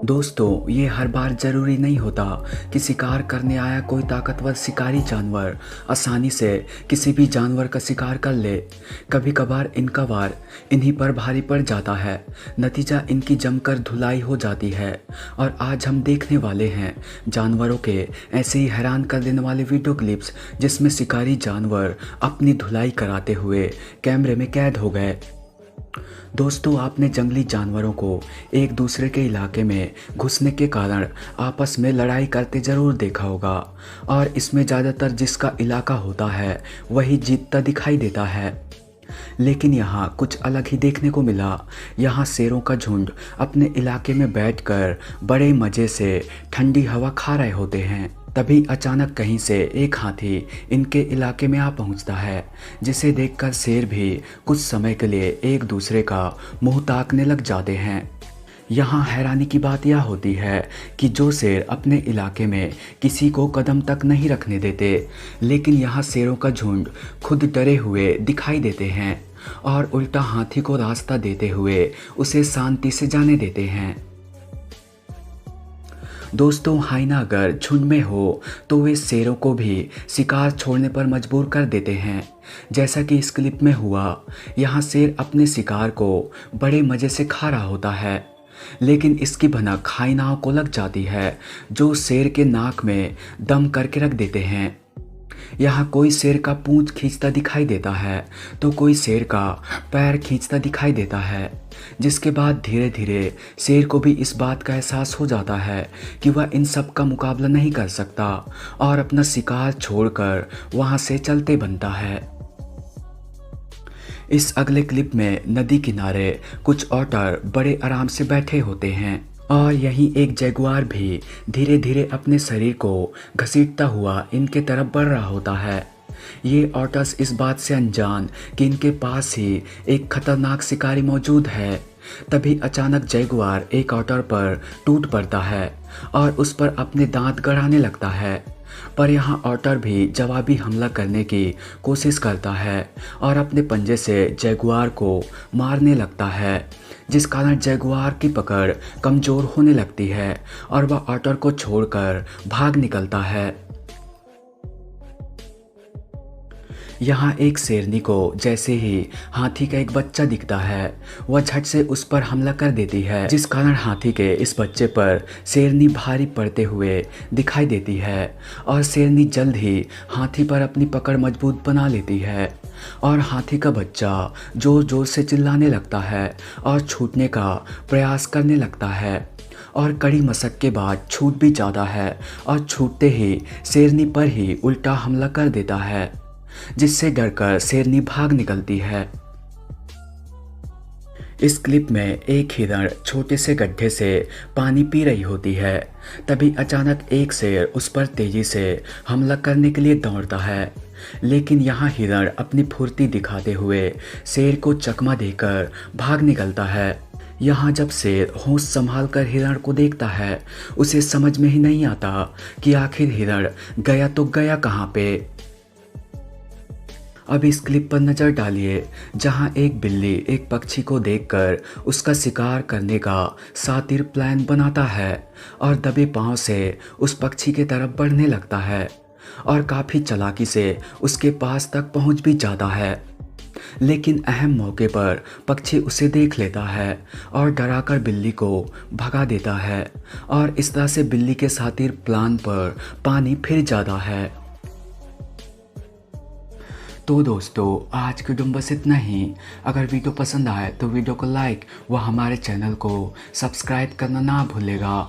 दोस्तों, ये हर बार ज़रूरी नहीं होता कि शिकार करने आया कोई ताकतवर शिकारी जानवर आसानी से किसी भी जानवर का शिकार कर ले। कभी कभार इनका वार इन्हीं पर भारी पड़ जाता है, नतीजा इनकी जमकर धुलाई हो जाती है। और आज हम देखने वाले हैं जानवरों के ऐसे ही हैरान कर देने वाले वीडियो क्लिप्स जिसमें शिकारी जानवर अपनी धुलाई कराते हुए कैमरे में कैद हो गए। दोस्तों, आपने जंगली जानवरों को एक दूसरे के इलाके में घुसने के कारण आपस में लड़ाई करते ज़रूर देखा होगा, और इसमें ज़्यादातर जिसका इलाका होता है वही जीतता दिखाई देता है। लेकिन यहाँ कुछ अलग ही देखने को मिला। यहाँ शेरों का झुंड अपने इलाके में बैठकर बड़े मज़े से ठंडी हवा खा रहे होते हैं। तभी अचानक कहीं से एक हाथी इनके इलाके में आ पहुंचता है, जिसे देखकर शेर भी कुछ समय के लिए एक दूसरे का मुंह ताकने लग जाते हैं। यहाँ हैरानी की बात यह होती है कि जो शेर अपने इलाके में किसी को कदम तक नहीं रखने देते, लेकिन यहाँ शेरों का झुंड खुद डरे हुए दिखाई देते हैं और उल्टा हाथी को रास्ता देते हुए उसे शांति से जाने देते हैं। दोस्तों, हाइना अगर झुंड में हो तो वे शेरों को भी शिकार छोड़ने पर मजबूर कर देते हैं, जैसा कि इस क्लिप में हुआ। यहाँ शेर अपने शिकार को बड़े मज़े से खा रहा होता है, लेकिन इसकी भनक हाइनाओं को लग जाती है, जो शेर के नाक में दम करके रख देते हैं। यहाँ कोई शेर का पूंछ खींचता दिखाई देता है तो कोई शेर का पैर खींचता दिखाई देता है, जिसके बाद धीरे धीरे शेर को भी इस बात का एहसास हो जाता है कि वह इन सब का मुकाबला नहीं कर सकता और अपना शिकार छोड़कर वहाँ से चलते बनता है। इस अगले क्लिप में नदी किनारे कुछ ऑटर बड़े आराम से बैठे होते हैं और यहीं एक जगुआर भी धीरे धीरे अपने शरीर को घसीटता हुआ इनके तरफ बढ़ रहा होता है। ये ऑटर्स इस बात से अनजान कि इनके पास ही एक खतरनाक शिकारी मौजूद है। तभी अचानक जगुआर एक ऑटर पर टूट पड़ता है और उस पर अपने दांत गड़ाने लगता है, पर यहाँ ऑटर भी जवाबी हमला करने की कोशिश करता है और अपने पंजे से जगुआर को मारने लगता है, जिस कारण जगुआर की पकड़ कमज़ोर होने लगती है और वह ऑटर को छोड़कर भाग निकलता है। यहाँ एक शेरनी को जैसे ही हाथी का एक बच्चा दिखता है, वह झट से उस पर हमला कर देती है, जिस कारण हाथी के इस बच्चे पर शेरनी भारी पड़ते हुए दिखाई देती है और शेरनी जल्द ही हाथी पर अपनी पकड़ मजबूत बना लेती है और हाथी का बच्चा जोर जोर से चिल्लाने लगता है और छूटने का प्रयास करने लगता है और कड़ी मशक के बाद छूट भी जाता है और छूटते ही शेरनी पर ही उल्टा हमला कर देता है, जिससे डरकर शेरनी भाग निकलती है। इस क्लिप में एक हिरण छोटे से गड्ढे से पानी पी रही होती है। तभी अचानक एक शेर उस पर तेजी से हमला करने के लिए दौड़ता है, लेकिन यहाँ हिरण अपनी फुर्ती दिखाते हुए शेर को चकमा देकर भाग निकलता है। यहाँ जब शेर होश संभाल कर हिरण को देखता है, उसे समझ में ही नहीं आता कि आखिर हिरण गया तो गया कहाँ पे। अब इस क्लिप पर नज़र डालिए, जहां एक बिल्ली एक पक्षी को देखकर उसका शिकार करने का शातिर प्लान बनाता है और दबे पांव से उस पक्षी की तरफ बढ़ने लगता है और काफ़ी चालाकी से उसके पास तक पहुंच भी जाता है। लेकिन अहम मौके पर पक्षी उसे देख लेता है और डराकर बिल्ली को भगा देता है और इस तरह से बिल्ली के शातिर प्लान पर पानी फिर जाता है। तो दोस्तों, आज के वीडियो में बस इतना ही। अगर वीडियो पसंद आए तो वीडियो को लाइक व हमारे चैनल को सब्सक्राइब करना ना भूलेगा।